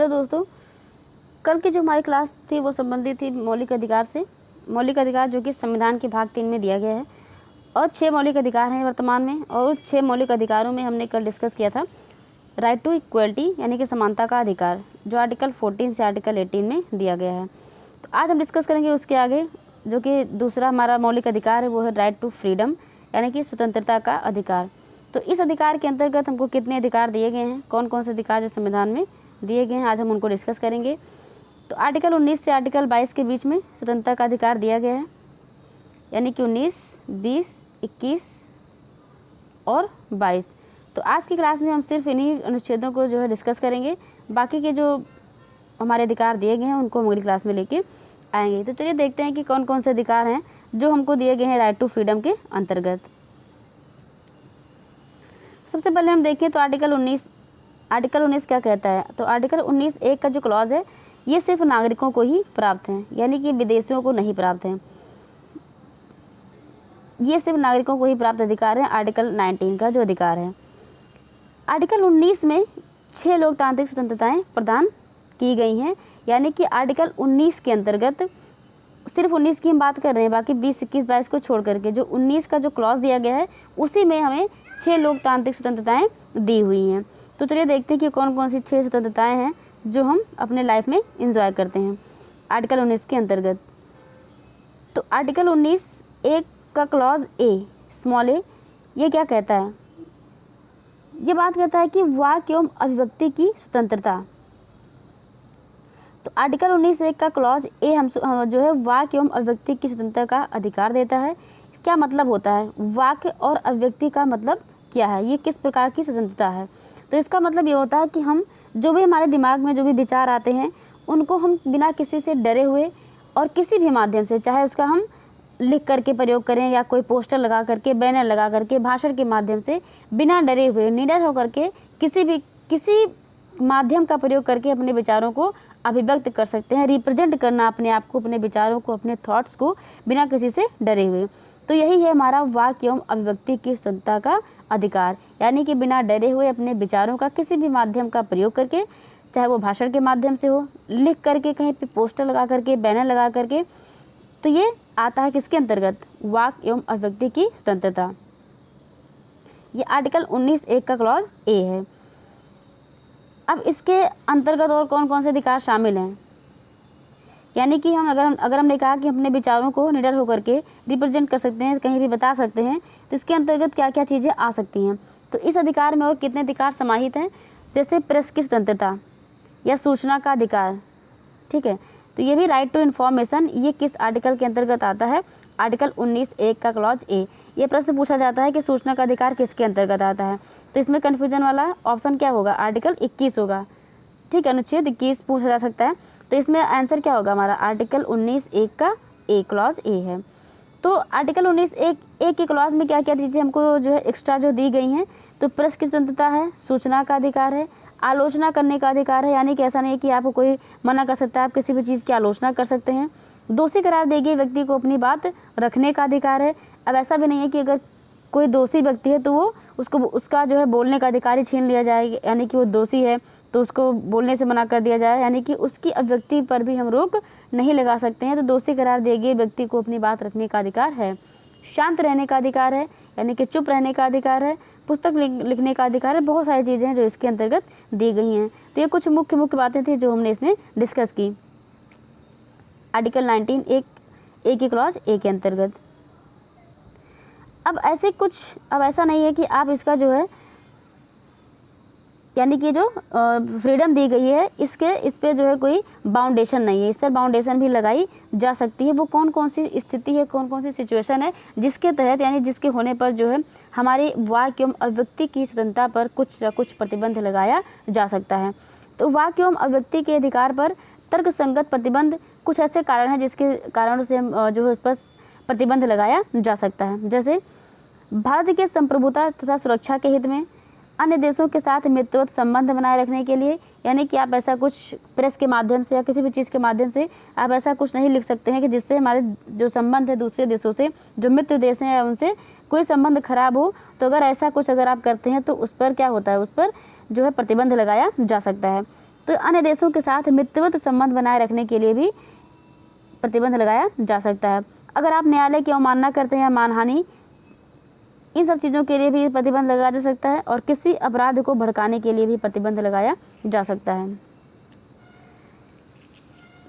Hello दोस्तों, कल की जो हमारी क्लास थी वो संबंधित थी मौलिक अधिकार से। मौलिक अधिकार जो कि संविधान के भाग 3 में दिया गया है और 6 मौलिक अधिकार हैं वर्तमान में। और 6 मौलिक अधिकारों में हमने कल डिस्कस किया था राइट टू इक्वलिटी यानी कि समानता का अधिकार, जो आर्टिकल 14 से आर्टिकल 18 में दिया गया है। तो आज हम डिस्कस करेंगे उसके आगे, जो कि दूसरा हमारा मौलिक अधिकार है वो है राइट टू फ्रीडम यानी कि स्वतंत्रता का अधिकार। तो इस अधिकार के अंतर्गत हमको कितने अधिकार दिए गए हैं, कौन कौन से अधिकार जो संविधान में दिए गए हैं, आज हम उनको डिस्कस करेंगे। तो आर्टिकल 19 से आर्टिकल 22 के बीच में स्वतंत्रता का अधिकार दिया गया है, यानी कि 19, 20, 21 और 22। तो आज की क्लास में हम सिर्फ इन्हीं अनुच्छेदों को जो है डिस्कस करेंगे। बाकी के जो हमारे अधिकार दिए गए हैं उनको हम अगली क्लास में लेके आएंगे। तो चलिए देखते हैं कि कौन कौन से अधिकार हैं जो हमको दिए गए हैं राइट टू फ्रीडम के अंतर्गत। सबसे पहले हम देखें तो आर्टिकल 19 क्या कहता है। तो आर्टिकल 19(1) का जो क्लॉज है ये सिर्फ नागरिकों को ही प्राप्त है, यानी कि विदेशियों को नहीं प्राप्त है। ये सिर्फ नागरिकों को ही प्राप्त अधिकार है। आर्टिकल 19 का जो अधिकार है, आर्टिकल 19 में 6 लोकतांत्रिक स्वतंत्रताएं प्रदान की गई हैं, यानी कि आर्टिकल 19 के अंतर्गत सिर्फ 19 की हम बात कर रहे हैं, बाकी 20, 21, 22 को छोड़ करके जो 19 का जो क्लॉज दिया गया है उसी में हमें 6 लोकतांत्रिक स्वतंत्रताएं दी हुई हैं। तो चलिए देखते हैं कि कौन कौन सी 6 स्वतंत्रताएं हैं जो हम अपने लाइफ में एंजॉय करते हैं आर्टिकल 19 के अंतर्गत। तो आर्टिकल 19(1) का क्लॉज ए स्मॉल ए ये क्या कहता है, ये बात कहता है कि वाक्य एवं अभिव्यक्ति की स्वतंत्रता। तो आर्टिकल 19(1) का क्लॉज ए हम जो है वाक्य एवं अभिव्यक्ति की स्वतंत्रता का अधिकार देता है। क्या मतलब होता है, वाक्य और अभिव्यक्ति का मतलब क्या है, ये किस प्रकार की स्वतंत्रता है। तो इसका मतलब ये होता है कि हम जो भी हमारे दिमाग में जो भी विचार आते हैं उनको हम बिना किसी से डरे हुए और किसी भी माध्यम से, चाहे उसका हम लिख करके प्रयोग करें या कोई पोस्टर लगा करके, बैनर लगा करके, भाषण के माध्यम से, बिना डरे हुए निडर होकर के किसी माध्यम का प्रयोग करके अपने विचारों को अभिव्यक्त कर सकते हैं, रिप्रेजेंट करना अपने आप को, अपने विचारों को, अपने थॉट्स को बिना किसी से डरे हुए। तो यही है हमारा वाक्य एवं अभिव्यक्ति की स्वतंत्रता का अधिकार, यानी कि बिना डरे हुए अपने विचारों का किसी भी माध्यम का प्रयोग करके, चाहे वो भाषण के माध्यम से हो, लिख करके, कहीं पे पोस्टर लगा करके, बैनर लगा करके। तो ये आता है किसके अंतर्गत, वाक्य एवं अभिव्यक्ति की स्वतंत्रता। ये आर्टिकल 19(1) का क्लॉज ए है। अब इसके अंतर्गत और कौन कौन से अधिकार शामिल हैं, यानी कि अगर हमने कहा कि अपने विचारों को निडर होकर के रिप्रेजेंट कर सकते हैं, कहीं भी बता सकते हैं, तो इसके अंतर्गत क्या क्या चीज़ें आ सकती हैं। तो इस अधिकार में और कितने अधिकार समाहित हैं, जैसे प्रेस की स्वतंत्रता या सूचना का अधिकार, ठीक है। तो ये भी राइट टू इन्फॉर्मेशन, ये किस आर्टिकल के अंतर्गत आता है, आर्टिकल 19(1) का क्लॉज ए। ये प्रश्न पूछा जाता है कि सूचना का अधिकार किसके अंतर्गत आता है, तो इसमें कन्फ्यूजन वाला ऑप्शन क्या होगा, आर्टिकल 21 होगा, ठीक है। अनुच्छेद 21 पूछा जा सकता है, तो इसमें आंसर क्या होगा हमारा, आर्टिकल 19(1) का ए क्लॉज ए है। तो आर्टिकल 19(1) के क्लॉज में क्या क्या चीज़ें हमको जो है एक्स्ट्रा जो दी गई हैं, तो प्रेस की स्वतंत्रता है, सूचना का अधिकार है, आलोचना करने का अधिकार है, यानी कि ऐसा नहीं है कि आपको कोई मना कर सकता है, आप किसी भी चीज़ की आलोचना कर सकते हैं। दोषी करार दी गई व्यक्ति को अपनी बात रखने का अधिकार है। अब ऐसा भी नहीं है कि अगर कोई दोषी व्यक्ति है तो वो उसका जो है बोलने का अधिकार ही छीन लिया जाए, यानी कि वो दोषी है तो उसको बोलने से मना कर दिया जाए, यानी कि उसकी अभिव्यक्ति पर भी हम रोक नहीं लगा सकते हैं। तो दोषी करार दिए गए व्यक्ति को अपनी बात रखने का अधिकार है। शांत रहने का अधिकार है, यानी कि चुप रहने का अधिकार है, पुस्तक लिखने का अधिकार है, बहुत सारी चीज़ें हैं जो इसके अंतर्गत दी गई हैं। तो ये कुछ मुख्य बातें थी जो हमने इसमें डिस्कस की आर्टिकल 19(1) के क्लॉज ए के अंतर्गत। अब ऐसा नहीं है कि आप इसका जो है, यानी कि जो फ्रीडम दी गई है इस पे जो है कोई बाउंडेशन नहीं है, इस पर बाउंडेशन भी लगाई जा सकती है। वो कौन कौन सी स्थिति है, कौन कौन सी सिचुएशन है जिसके तहत, यानी जिसके होने पर जो है हमारे वाक्य एवं अभिव्यक्ति की स्वतंत्रता पर कुछ न कुछ प्रतिबंध लगाया जा सकता है। तो वाक्य एवं अभिव्यक्ति के अधिकार पर तर्क संगत प्रतिबंध, कुछ ऐसे कारण हैं जिसके कारणों से हम जो है उस पर प्रतिबंध लगाया जा सकता है। जैसे भारत के संप्रभुता तथा सुरक्षा के हित में, अन्य देशों के साथ मित्रवत संबंध बनाए रखने के लिए, यानी कि आप ऐसा कुछ प्रेस के माध्यम से या किसी भी चीज़ के माध्यम से आप ऐसा कुछ नहीं लिख सकते हैं कि जिससे हमारे जो संबंध है दूसरे देशों से, जो मित्र देश हैं उनसे कोई संबंध खराब हो। तो अगर ऐसा कुछ आप करते हैं तो उस पर क्या होता है, उस पर जो है प्रतिबंध लगाया जा सकता है। तो अन्य देशों के साथ मित्रवत संबंध बनाए रखने के लिए भी प्रतिबंध लगाया जा सकता है। अगर आप न्यायालय की अवमानना करते हैं या मानहानि, इन सब चीज़ों के लिए भी प्रतिबंध लगाया जा सकता है। और किसी अपराध को भड़काने के लिए भी प्रतिबंध लगाया जा सकता है।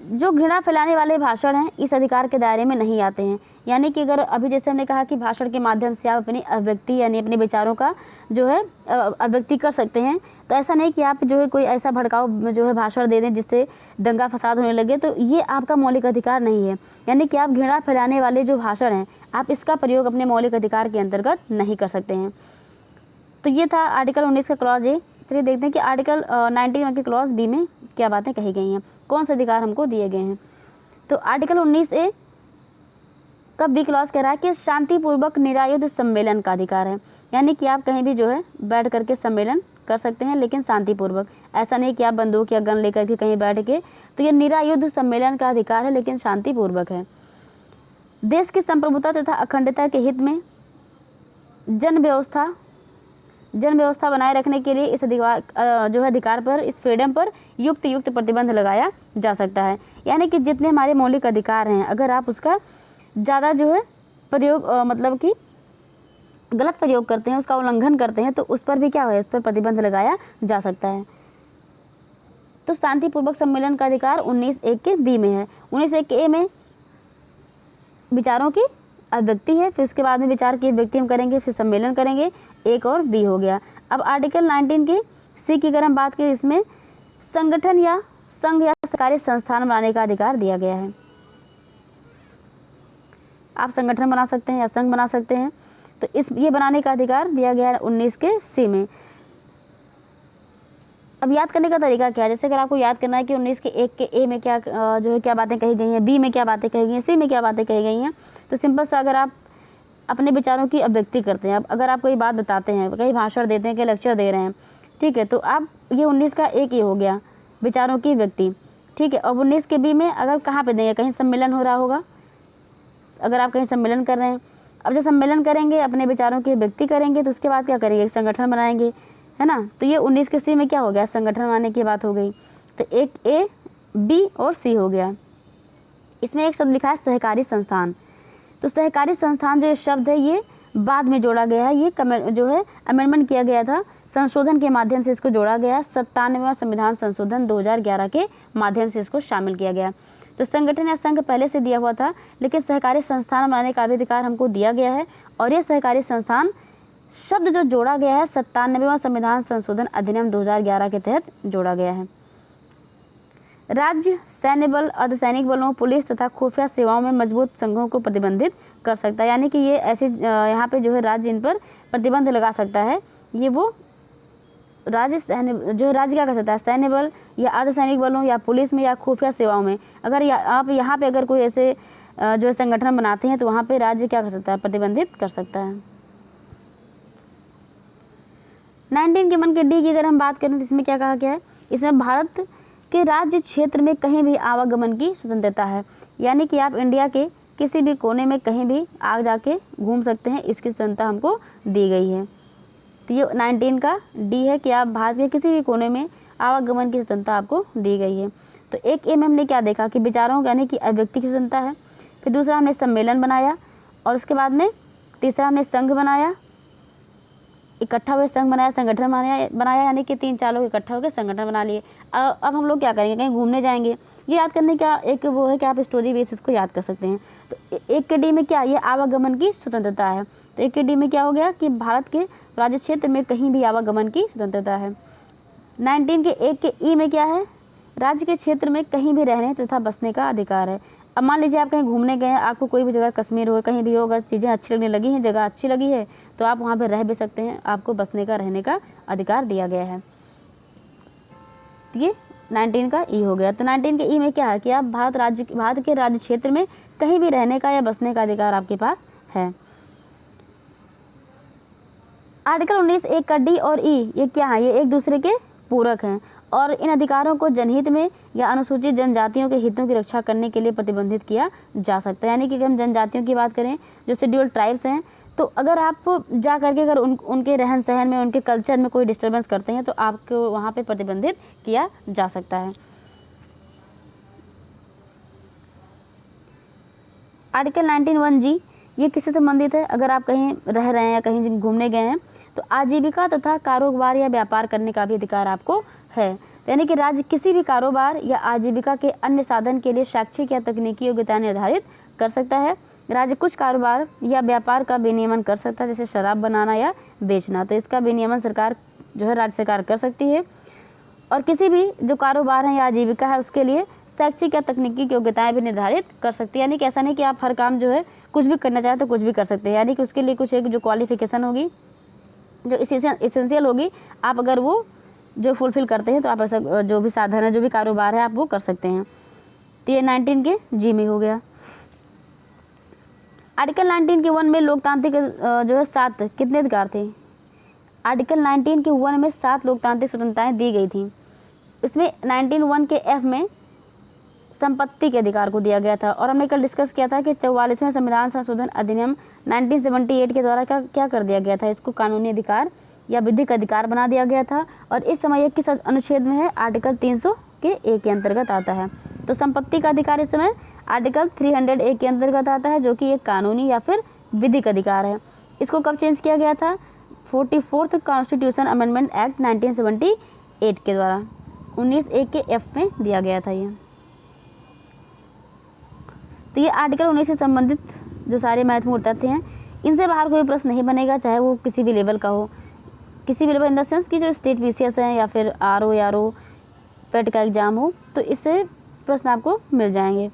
जो घृणा फैलाने वाले भाषण हैं इस अधिकार के दायरे में नहीं आते हैं। यानी कि अगर अभी जैसे हमने कहा कि भाषण के माध्यम से आप अपनी अभिव्यक्ति यानी अपने विचारों का जो है अभिव्यक्ति कर सकते हैं, तो ऐसा नहीं कि आप जो है कोई ऐसा भड़काऊ जो है भाषण दे दें जिससे दंगा फसाद होने लगे, तो ये आपका मौलिक अधिकार नहीं है। यानी कि आप घृणा फैलाने वाले जो भाषण हैं आप इसका प्रयोग अपने मौलिक अधिकार के अंतर्गत नहीं कर सकते हैं। तो ये था आर्टिकल 19 का क्लॉज ए। चलिए देखते हैं कि आर्टिकल 19 के क्लॉज बी में क्या बातें कही गई हैं, कौन से अधिकार हमको दिए गए हैं। तो आर्टिकल 19 ए का बी क्लॉज कह रहा है कि शांतिपूर्वक निरायुध सम्मेलन का अधिकार है। यानी कि आप कहीं भी जो है बैठ करके सम्मेलन कर सकते हैं, लेकिन शांतिपूर्वक। ऐसा नहीं कि आप बंदूक या गन लेकर के कहीं बैठ के, तो ये निरायुध सम्मेलन का अधिकार है लेकिन शांतिपूर्वक है। देश की संप्रभुता तथा अखंडता के हित में जन व्यवस्था बनाए रखने के लिए इस अधिकार जो है अधिकार पर, इस फ्रीडम पर युक्त प्रतिबंध लगाया जा सकता है। यानी कि जितने हमारे मौलिक अधिकार हैं, अगर आप उसका ज़्यादा जो है प्रयोग मतलब कि गलत प्रयोग करते हैं, उसका उल्लंघन करते हैं, तो उस पर भी क्या है, उस पर प्रतिबंध लगाया जा सकता है। तो शांतिपूर्वक सम्मेलन का अधिकार 19(1) के बी में है। 19(1) के ए में विचारों की अभिव्यक्ति है, फिर उसके बाद में विचार की अभिव्यक्ति हम करेंगे, फिर सम्मेलन करेंगे, एक और बी हो गया। अब आर्टिकल 19 के सी की अगर हम बात करें, इसमें संगठन या संघ या सरकारी संस्थान बनाने का अधिकार दिया गया है। आप संगठन बना सकते हैं या संघ बना सकते हैं, तो ये बनाने का अधिकार दिया गया है 19 के सी में। अब याद करने का तरीका क्या है, जैसे अगर आपको याद करना है कि 19 के 1 के ए में क्या जो है क्या बातें कही गई हैं, बी में क्या बातें कही गई हैं, सी में क्या बातें कही गई हैं, तो सिंपल सा अगर आप अपने विचारों की अभिव्यक्ति करते हैं, अब अगर आप कोई बात बताते हैं, कहीं भाषण देते हैं, कहीं लेक्चर दे रहे हैं, ठीक है, तो आप ये 19 का 1 ये हो गया विचारों की व्यक्ति, ठीक है। अब 19 के बी में अगर कहाँ पे देंगे, कहीं सम्मेलन हो रहा होगा, अगर आप कहीं सम्मेलन कर रहे हैं, अब जब सम्मेलन करेंगे अपने विचारों की व्यक्ति करेंगे, तो उसके बाद क्या करेंगे, संगठन बनाएंगे, है ना। तो ये 19 के सी में क्या हो गया, संगठन बनाने की बात हो गई। तो एक ए, बी और सी हो गया। इसमें एक शब्द लिखा है सहकारी संस्थान। तो सहकारी संस्थान जो शब्द है ये बाद में जोड़ा गया है, ये जो है अमेंडमेंट किया गया था, संशोधन के माध्यम से इसको जोड़ा गया। 97वां संविधान संशोधन 2011 के माध्यम से इसको शामिल किया गया। तो संगठन या संघ पहले से दिया हुआ था, लेकिन सहकारी संस्थान बनाने का भी अधिकार हमको दिया गया है। और ये सहकारी संस्थान शब्द जो जोड़ा गया है 97वां संविधान संशोधन अधिनियम 2011 के तहत जोड़ा गया है। राज्य सैन्य बल, अर्धसैनिक बलों, पुलिस तथा खुफिया सेवाओं में मजबूत संघों को प्रतिबंधित कर सकता है। यानी कि ये ऐसे यहाँ पे जो है राज्य इन पर प्रतिबंध लगा सकता है। ये वो राज्य सैन्य जो है राज्य क्या कर सकता है, सैन्य बल या अर्धसैनिक बलों या पुलिस में या खुफिया सेवाओं में अगर आप यहाँ पे अगर कोई ऐसे जो है संगठन बनाते हैं, तो वहाँ पे राज्य क्या कर सकता है, प्रतिबंधित कर सकता है। 19 के 1 के डी की अगर हम बात करें तो इसमें क्या कहा गया है, इसमें भारत के राज्य क्षेत्र में कहीं भी आवागमन की स्वतंत्रता है। यानी कि आप इंडिया के किसी भी कोने में कहीं भी आ जाके घूम सकते हैं, इसकी स्वतंत्रता हमको दी गई है। तो ये 19 का डी है कि आप भारत के किसी भी कोने में आवागमन की स्वतंत्रता आपको दी गई है। तो एक ए में हमने क्या देखा कि विचारों यानी कि अभिव्यक्ति की स्वतंत्रता है। फिर दूसरा हमने सम्मेलन बनाया, और उसके बाद में तीसरा हमने संघ बनाया, इकट्ठा हुए संघ बनाया, संगठन बनाया यानी कि 3-4 लोग इकट्ठा होकर संगठन बना लिए। अब हम लोग क्या करेंगे, कहीं घूमने जाएंगे। ये याद करने का एक वो है कि आप स्टोरी बेस इसको याद कर सकते हैं। तो 1 के डी में क्या, ये आवागमन की स्वतंत्रता है। तो 1 के डी में क्या हो गया कि भारत के राज्य क्षेत्र में कहीं भी आवागमन की स्वतंत्रता है। 19 के 1 के ई में क्या है, राज्य के क्षेत्र में कहीं भी रहने तथा बसने का अधिकार है। अब मान लीजिए आप कहीं घूमने गए हैं, आपको कोई भी जगह कश्मीर हो, कहीं भी हो, अगर चीज़ें अच्छी लगने लगी हैं, जगह अच्छी लगी है, तो आप वहाँ पर रह भी सकते हैं, आपको बसने का रहने का अधिकार दिया गया है। ये 19 का ई हो गया। तो 19 के ई में क्या है कि आप भारत के राज्य क्षेत्र में कहीं भी रहने का या बसने का अधिकार आपके पास है। आर्टिकल 19 1 का डी और ई ये क्या है, ये एक दूसरे के पूरक हैं और इन अधिकारों को जनहित में या अनुसूचित जनजातियों के हितों की रक्षा करने के लिए प्रतिबंधित किया जा सकता है। यानी कि अगर हम जनजातियों की बात करें, जो शेड्यूल्ड ट्राइब्स हैं, तो अगर आप जा करके अगर उनके रहन सहन में, उनके कल्चर में कोई डिस्टर्बेंस करते हैं तो आपको वहाँ पे प्रतिबंधित किया जा सकता है। आर्टिकल 19(1)(g) ये किससे संबंधित है? अगर आप कहीं रह रहे हैं या कहीं घूमने गए हैं तो आजीविका तथा कारोबार या व्यापार करने का भी अधिकार आपको है। यानी कि राज्य किसी भी कारोबार या आजीविका के अन्य साधन के लिए शैक्षिक या तकनीकी योग्यता निर्धारित कर सकता है। राज्य कुछ कारोबार या व्यापार का विनियमन कर सकता है, जैसे शराब बनाना या बेचना, तो इसका विनियमन सरकार जो है राज्य सरकार कर सकती है। और किसी भी जो कारोबार है या आजीविका है उसके लिए शैक्षिक या तकनीकी योग्यताएं भी निर्धारित कर सकती है। यानी कि ऐसा नहीं कि आप हर काम जो है कुछ भी करना चाहें तो कुछ भी कर सकते हैं, यानी कि उसके लिए कुछ एक जो क्वालिफिकेशन होगी, जो इसेंशियल होगी, आप अगर वो जो फुलफिल करते हैं तो आप ऐसा जो भी साधन है, जो भी कारोबार है, आप वो कर सकते हैं। तो ये 19 के जी में हो गया। आर्टिकल 19 के 1 में लोकतांत्रिक जो है 7 कितने अधिकार थे? आर्टिकल 19 के 1 में 7 लोकतांत्रिक स्वतंत्रताएं दी गई थी। इसमें 19(1) के F में संपत्ति के अधिकार को दिया गया था। और हमने कल डिस्कस किया था कि 44वें संविधान संशोधन अधिनियम 1978 के द्वारा क्या कर दिया गया था, इसको कानूनी अधिकार या विधिक अधिकार बना दिया गया था। और इस समय किस अनुच्छेद में है? आर्टिकल 300 के A के अंतर्गत आता है। तो संपत्ति का अधिकार इस समय आर्टिकल 300A के अंतर्गत आता है, जो कि एक कानूनी या फिर विधिक अधिकार है। इसको कब चेंज किया गया था? 44th कॉन्स्टिट्यूशन अमेंडमेंट एक्ट 1978 के द्वारा 19(1) के F में दिया गया था ये। तो ये आर्टिकल 19 से संबंधित जो सारे महत्वपूर्ण तथ्य हैं, इनसे बाहर कोई प्रश्न नहीं बनेगा, चाहे वो किसी भी लेवल का हो। किसी भी लेवल इन द सेंस कि जो स्टेट BCS है या फिर RO या RO पेट का एग्जाम हो, तो इससे प्रश्न आपको मिल जाएंगे।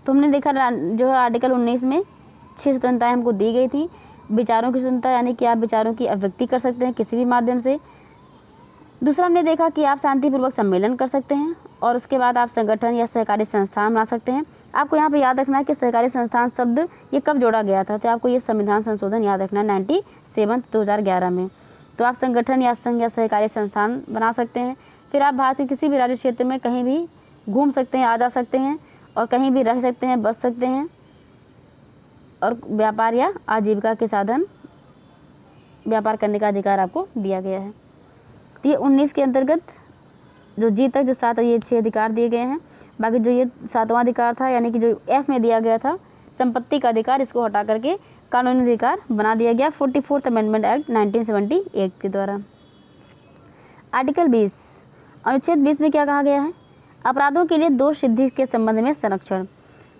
तो हमने देखा जो है आर्टिकल 19 में 6 स्वतंत्रताएं हमको दी गई थी। विचारों की स्वतंत्रता, यानी कि आप विचारों की अभिव्यक्ति कर सकते हैं किसी भी माध्यम से। दूसरा हमने देखा कि आप शांतिपूर्वक सम्मेलन कर सकते हैं, और उसके बाद आप संगठन या सहकारी संस्थान बना सकते हैं। आपको यहाँ पे याद रखना है कि सहकारी संस्थान शब्द ये कब जोड़ा गया था, तो आपको ये संविधान संशोधन याद रखना है 97 2011 में। तो आप संगठन या संघ या सहकारी संस्थान बना सकते हैं। फिर आप भारत के किसी भी राज्य क्षेत्र में कहीं भी घूम सकते हैं, आ जा सकते हैं, और कहीं भी रह सकते हैं, बस सकते हैं, और व्यापार या आजीविका के साधन व्यापार करने का अधिकार आपको दिया गया है। तो ये 19 के अंतर्गत जो जी तक जो 7 ये 6 अधिकार दिए गए हैं। बाकी जो ये 7वां अधिकार था, यानी कि जो F में दिया गया था संपत्ति का अधिकार, इसको हटा करके कानूनी अधिकार बना दिया गया 44th अमेंडमेंट एक्ट 1978 के द्वारा। आर्टिकल 20 अनुच्छेद 20 में क्या कहा गया है? अपराधों के लिए दोष सिद्धि के संबंध में संरक्षण।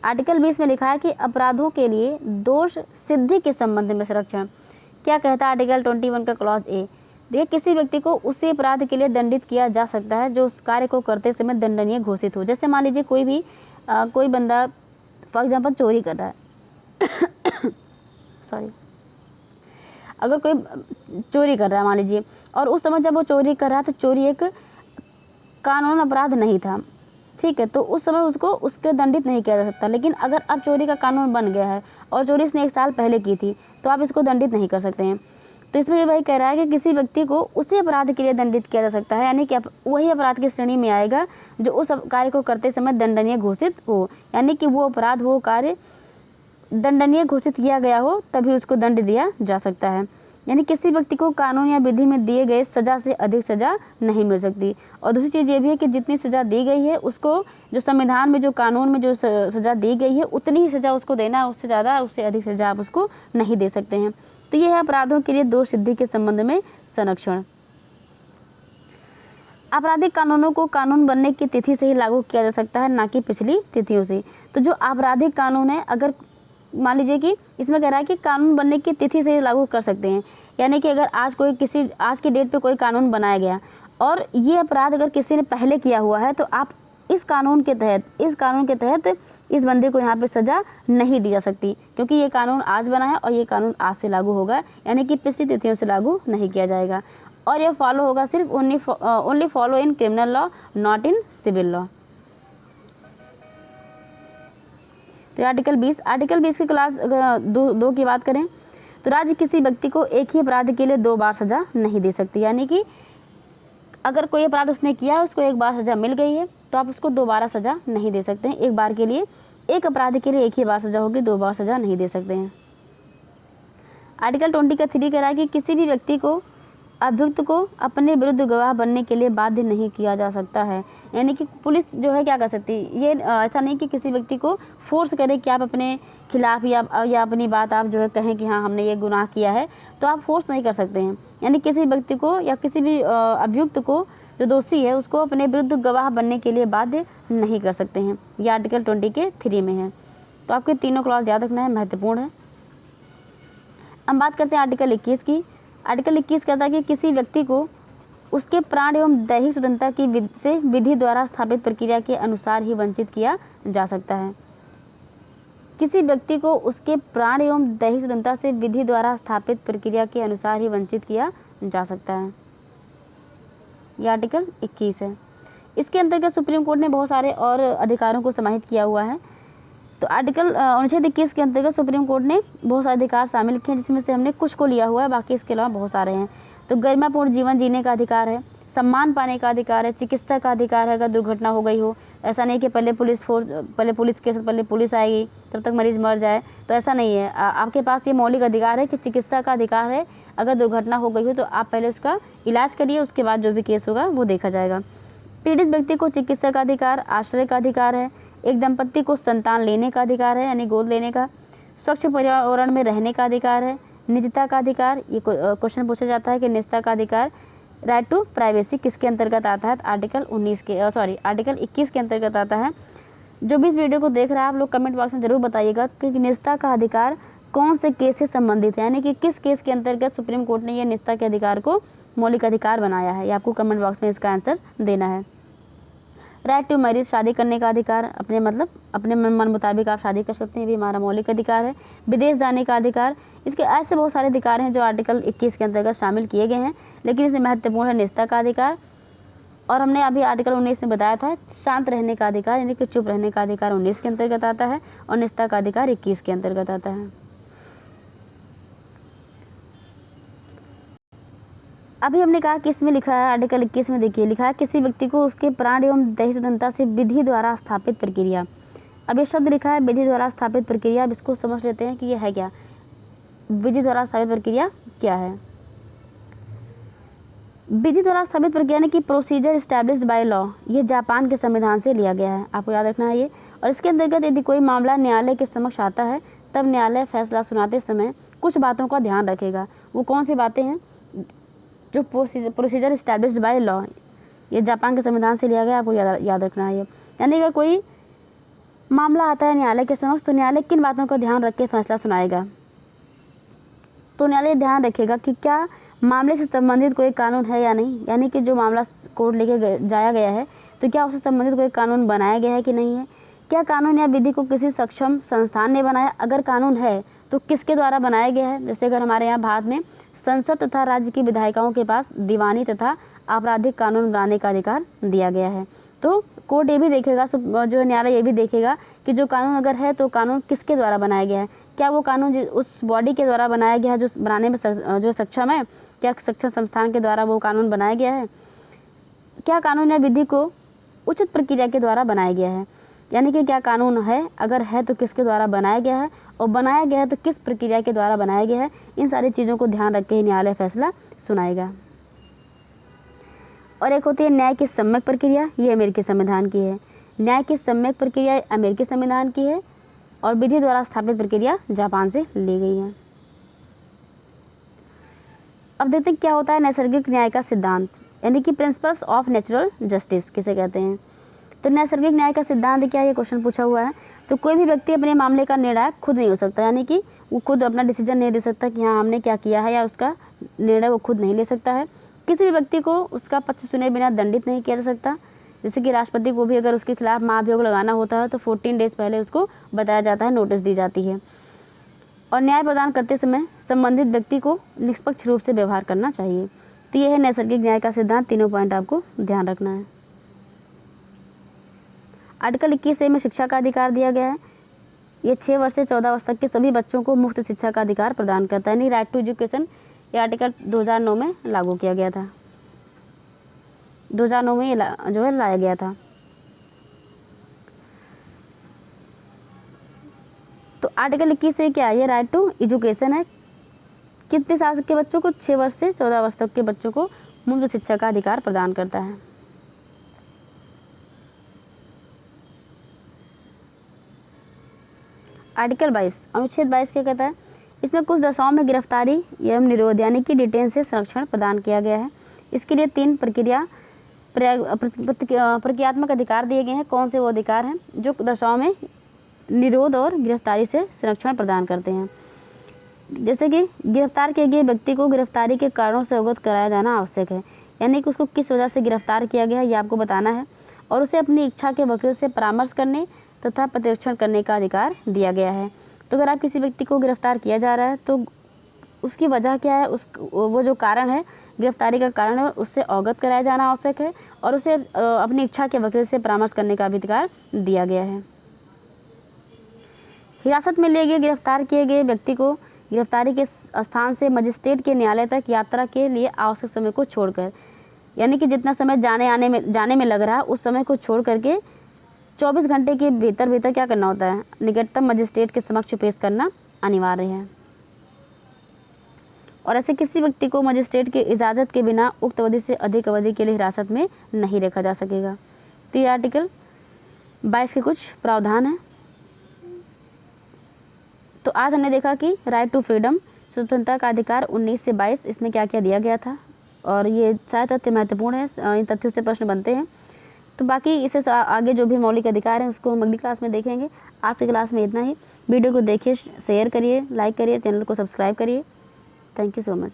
आर्टिकल 20 में लिखा है कि अपराधों के लिए दोष सिद्धि के संबंध में संरक्षण। क्या कहता है आर्टिकल 21 का क्लॉज A? देखिए, किसी व्यक्ति को उसी अपराध के लिए दंडित किया जा सकता है जो उस कार्य को करते समय दंडनीय घोषित हो। जैसे मान लीजिए कोई बंदा फॉर एग्जाम्पल चोरी कर रहा है सॉरी, अगर कोई चोरी कर रहा है मान लीजिए, और उस समय जब वो चोरी कर रहा है तो चोरी एक कानून अपराध नहीं था, ठीक है, तो उस समय उसको उसके दंडित नहीं किया जा सकता। लेकिन अगर अब चोरी का कानून बन गया है और चोरी इसने 1 साल पहले की थी, तो आप इसको दंडित नहीं कर सकते हैं। तो इसमें ये वही कह रहा है कि किसी व्यक्ति को उसी अपराध के लिए दंडित किया जा सकता है, यानी कि वही अपराध की श्रेणी में आएगा जो उस कार्य को करते समय दंडनीय घोषित हो, यानी कि वो अपराध वो कार्य दंडनीय घोषित किया गया हो, तभी उसको दंड दिया जा सकता है। यानी किसी व्यक्ति को कानून या विधि में दिए गए सज़ा से अधिक सज़ा नहीं मिल सकती। और दूसरी चीज़ ये भी है कि जितनी सज़ा दी गई है उसको जो संविधान में जो कानून में जो सज़ा दी गई है उतनी ही सज़ा उसको देना है, उससे ज़्यादा उससे अधिक सज़ा आप उसको नहीं दे सकते हैं। तो ये है अपराधों के लिए दोष सिद्धि के संबंध में संरक्षण। आपराधिक कानूनों को कानून बनने की तिथि से ही लागू किया जा सकता है, ना कि पिछली तिथियों से। तो जो आपराधिक कानून है, अगर मान लीजिए कि इसमें कह रहा है कि कानून बनने की तिथि से ही लागू कर सकते हैं, यानी कि अगर आज की डेट पे कोई कानून बनाया गया और ये अपराध अगर किसी ने पहले किया हुआ है, तो आप इस कानून के तहत इस बंदे को यहाँ पे सज़ा नहीं दी जा सकती, क्योंकि ये कानून आज बना है और ये कानून आज से लागू होगा, यानी कि पिछली तिथियों से लागू नहीं किया जाएगा। और ये फॉलो होगा सिर्फ only follow in criminal law, not in civil law. तो आर्टिकल 20 की क्लास 2 की बात करें तो राज्य किसी व्यक्ति को एक ही अपराध के लिए 2 बार सज़ा नहीं दे सकती, यानी कि अगर कोई अपराध उसने किया, उसको 1 बार सज़ा मिल गई है, तो आप उसको 2 बार सज़ा नहीं दे सकते हैं। 1 बार के लिए, एक अपराध के लिए 1 ही बार सज़ा होगी, 2 बार सज़ा नहीं दे सकते हैं। आर्टिकल 20 का 3 कह रहा है कि किसी भी व्यक्ति को अभियुक्त को अपने विरुद्ध गवाह बनने के लिए बाध्य नहीं किया जा सकता है। यानी कि पुलिस जो है क्या कर सकती है, ये ऐसा नहीं कि किसी व्यक्ति को फोर्स करे कि आप अपने खिलाफ या अपनी बात आप जो है कहें कि हाँ हमने ये गुनाह किया है, तो आप फोर्स नहीं कर सकते हैं। यानी किसी व्यक्ति को या किसी भी अभियुक्त को जो दोषी है उसको अपने विरुद्ध गवाह बनने के लिए बाध्य नहीं कर सकते हैं। ये आर्टिकल 20 के 3 में है। तो आपके तीनों क्लॉज याद रखना है, महत्वपूर्ण है। हम बात करते हैं आर्टिकल 21 की। आर्टिकल 21 कहता है कि किसी व्यक्ति को उसके प्राण एवं दैहिक स्वतंत्रता की से विधि द्वारा स्थापित प्रक्रिया के अनुसार ही वंचित किया जा सकता है। किसी व्यक्ति को उसके प्राण एवं दैहिक स्वतंत्रता से विधि द्वारा स्थापित प्रक्रिया के अनुसार ही वंचित किया जा सकता है। यह आर्टिकल 21 है। इसके अंतर्गत सुप्रीम कोर्ट ने बहुत सारे और अधिकारों को समाहित किया हुआ है। तो आर्टिकल अनुच्छेद 21 के अंतर्गत सुप्रीम कोर्ट ने बहुत सारे अधिकार शामिल किए हैं, जिसमें से हमने कुछ को लिया हुआ है, बाकी इसके अलावा बहुत सारे हैं। तो गरिमापूर्ण जीवन जीने का अधिकार है, सम्मान पाने का अधिकार है, चिकित्सा का अधिकार है अगर दुर्घटना हो गई हो। ऐसा नहीं कि पहले पुलिस आएगी तब तक मरीज मर जाए, तो ऐसा नहीं है। आपके पास ये मौलिक अधिकार है कि चिकित्सा का अधिकार है, अगर दुर्घटना हो गई हो तो आप पहले उसका इलाज करिए, उसके बाद जो भी केस होगा वो देखा जाएगा। पीड़ित व्यक्ति को चिकित्सा का अधिकार, आश्रय का अधिकार है, एक दंपत्ति को संतान लेने का अधिकार है यानी गोद लेने का, स्वच्छ पर्यावरण में रहने का अधिकार है, निजता का अधिकार। ये क्वेश्चन पूछा जाता है कि निजता का अधिकार, राइट टू प्राइवेसी किसके अंतर्गत आता है? आर्टिकल 21 के अंतर्गत आता है। जो भी इस वीडियो को देख रहा है आप लोग कमेंट बॉक्स में जरूर बताइएगा कि निजता का अधिकार कौन से केस से संबंधित है, यानी कि किस केस के अंतर्गत सुप्रीम कोर्ट ने यह निजता के अधिकार को मौलिक अधिकार बनाया है। ये आपको कमेंट बॉक्स में इसका आंसर देना है। राइट टू मैरिज, शादी करने का अधिकार, अपने मन मुताबिक आप शादी कर सकते हैं, भी हमारा मौलिक अधिकार है। विदेश जाने का अधिकार, इसके ऐसे बहुत सारे अधिकार हैं जो आर्टिकल 21 के अंतर्गत शामिल किए गए हैं, लेकिन इसमें महत्वपूर्ण है निजता का अधिकार। और हमने अभी आर्टिकल 19 में बताया था शांत रहने का अधिकार, यानी कि चुप रहने का अधिकार 19 के अंतर्गत आता है, और निजता का अधिकार 21 के अंतर्गत आता है। अभी हमने कहा कि इसमें लिखा है आर्टिकल 21 में, देखिए लिखा है किसी व्यक्ति को उसके प्राण एवं दैहिक स्वतंत्रता से विधि द्वारा स्थापित प्रक्रिया। अब ये शब्द लिखा है विधि द्वारा स्थापित प्रक्रिया। अब इसको समझ लेते हैं कि ये है क्या, विधि द्वारा स्थापित प्रक्रिया क्या है। विधि द्वारा स्थापित प्रक्रिया यानी कि प्रोसीजर एस्टैब्लिश्ड बाय लॉ, ये जापान के संविधान से लिया गया है, आपको याद रखना है ये। और इसके अंतर्गत यदि कोई मामला न्यायालय के समक्ष आता है तब न्यायालय फैसला सुनाते समय कुछ बातों का ध्यान रखेगा। वो कौन सी बातें हैं? जो प्रोसीजर एस्टैब्लिश्ड बाय लॉ, ये जापान के संविधान से लिया गया, आपको याद रखना है ये। यानी अगर कोई मामला आता है न्यायालय के समक्ष तो न्यायालय किन बातों का ध्यान रख के फैसला सुनाएगा? तो न्यायालय ध्यान रखेगा कि क्या मामले से संबंधित कोई कानून है या नहीं, यानी कि जो मामला कोर्ट लेके जाया गया है तो क्या उससे संबंधित कोई कानून बनाया गया है कि नहीं है, क्या कानून या विधि को किसी सक्षम संस्थान ने बनाया, अगर कानून है तो किसके द्वारा बनाया गया है। जैसे अगर हमारे यहाँ भारत में संसद तथा राज्य की विधायिकाओं के पास दीवानी तथा आपराधिक कानून बनाने का अधिकार दिया गया है, तो कोर्ट ये भी देखेगा, जो न्यायालय ये भी देखेगा कि जो कानून अगर है तो कानून किसके द्वारा बनाया गया है, क्या वो कानून उस बॉडी के द्वारा बनाया गया है जो बनाने में जो सक्षम है, क्या सक्षम संस्थान के द्वारा वो कानून बनाया गया है, क्या कानून या विधि को उचित प्रक्रिया के द्वारा बनाया गया है, यानी कि क्या कानून है, अगर है तो किसके द्वारा बनाया गया है, और बनाया गया है तो किस प्रक्रिया के द्वारा बनाया गया है। इन सारी चीज़ों को ध्यान रख के ही न्यायालय फैसला सुनाएगा। और एक होती है न्याय की सम्यक प्रक्रिया, ये अमेरिकी संविधान की है। न्याय की सम्यक प्रक्रिया अमेरिकी संविधान की है और विधि द्वारा स्थापित प्रक्रिया जापान से ली गई है। अब देखते हैं क्या होता है नैसर्गिक न्याय का सिद्धांत, यानी कि प्रिंसिपल्स ऑफ नेचुरल जस्टिस किसे कहते हैं। तो नैसर्गिक न्याय का सिद्धांत क्या है, ये क्वेश्चन पूछा हुआ है। तो कोई भी व्यक्ति अपने मामले का निर्णय खुद नहीं हो सकता, यानी कि वो खुद अपना डिसीजन नहीं दे सकता कि हाँ हमने क्या किया है, या उसका निर्णय वो खुद नहीं ले सकता है। किसी भी व्यक्ति को उसका पक्ष सुने बिना दंडित नहीं किया जा सकता। जैसे कि राष्ट्रपति को भी अगर उसके खिलाफ महाभियोग लगाना होता है तो 14 डेज पहले उसको बताया जाता है, नोटिस दी जाती है। और न्याय प्रदान करते समय संबंधित व्यक्ति को निष्पक्ष रूप से व्यवहार करना चाहिए। तो यह है नैसर्गिक न्याय का सिद्धांत, तीनों पॉइंट आपको ध्यान रखना है। आर्टिकल 21A में शिक्षा का अधिकार दिया गया है। ये 6 वर्ष से 14 वर्ष तक के सभी बच्चों को मुफ्त शिक्षा का अधिकार प्रदान करता है, यानी राइट टू एजुकेशन। ये आर्टिकल 2009 में लागू किया गया था, 2009 में ये जो है लाया गया था। तो आर्टिकल 21 से क्या है, ये राइट टू एजुकेशन है। कितने साल के बच्चों को? 6 वर्ष से 14 वर्ष तक के बच्चों को मुफ्त शिक्षा का अधिकार प्रदान करता है। आर्टिकल 22 अनुच्छेद 22 क्या कहता है? इसमें कुछ दशाओं में गिरफ्तारी एवं निरोध यानी कि डिटेन से संरक्षण प्रदान किया गया है। इसके लिए 3 प्रक्रियात्मक अधिकार दिए गए हैं। कौन से वो अधिकार हैं जो दशाओं में निरोध और गिरफ्तारी से संरक्षण प्रदान करते हैं? जैसे कि गिरफ्तार किए गए व्यक्ति को गिरफ्तारी के कारणों से अवगत कराया जाना आवश्यक है, यानी कि उसको किस वजह से गिरफ्तार किया गया है ये आपको बताना है, और उसे अपनी इच्छा के वकील से परामर्श करने तथा प्रतिरक्षण करने का अधिकार दिया गया है। तो अगर आप किसी व्यक्ति को गिरफ्तार किया जा रहा है तो उसकी वजह क्या है, वो जो कारण है, गिरफ्तारी का कारण है, उससे अवगत कराया जाना आवश्यक है और उसे अपनी इच्छा के वकील से परामर्श करने का भी अधिकार दिया गया है। हिरासत में लिए गए गिरफ्तार किए गए व्यक्ति को गिरफ्तारी के स्थान से मजिस्ट्रेट के न्यायालय तक यात्रा के लिए आवश्यक समय को छोड़कर, यानी कि जितना समय जाने में लग रहा है उस समय को छोड़ करके 24 घंटे के भीतर क्या करना होता है, निकटतम मजिस्ट्रेट के समक्ष पेश करना अनिवार्य है। और ऐसे किसी व्यक्ति को मजिस्ट्रेट की इजाज़त के बिना उक्त अवधि से अधिक अवधि के लिए हिरासत में नहीं रखा जा सकेगा। तो ये आर्टिकल 22 के कुछ प्रावधान हैं। तो आज हमने देखा कि राइट टू फ्रीडम, स्वतंत्रता का अधिकार 19 से 22, इसमें क्या क्या दिया गया था और ये सारे तथ्य महत्वपूर्ण है, इन तथ्यों से प्रश्न बनते हैं। तो बाकी इससे आगे जो भी मौलिक अधिकार हैं उसको हम अगली क्लास में देखेंगे। आज की क्लास में इतना ही। वीडियो को देखिए, शेयर करिए, लाइक करिए, चैनल को सब्सक्राइब करिए। Thank you so much.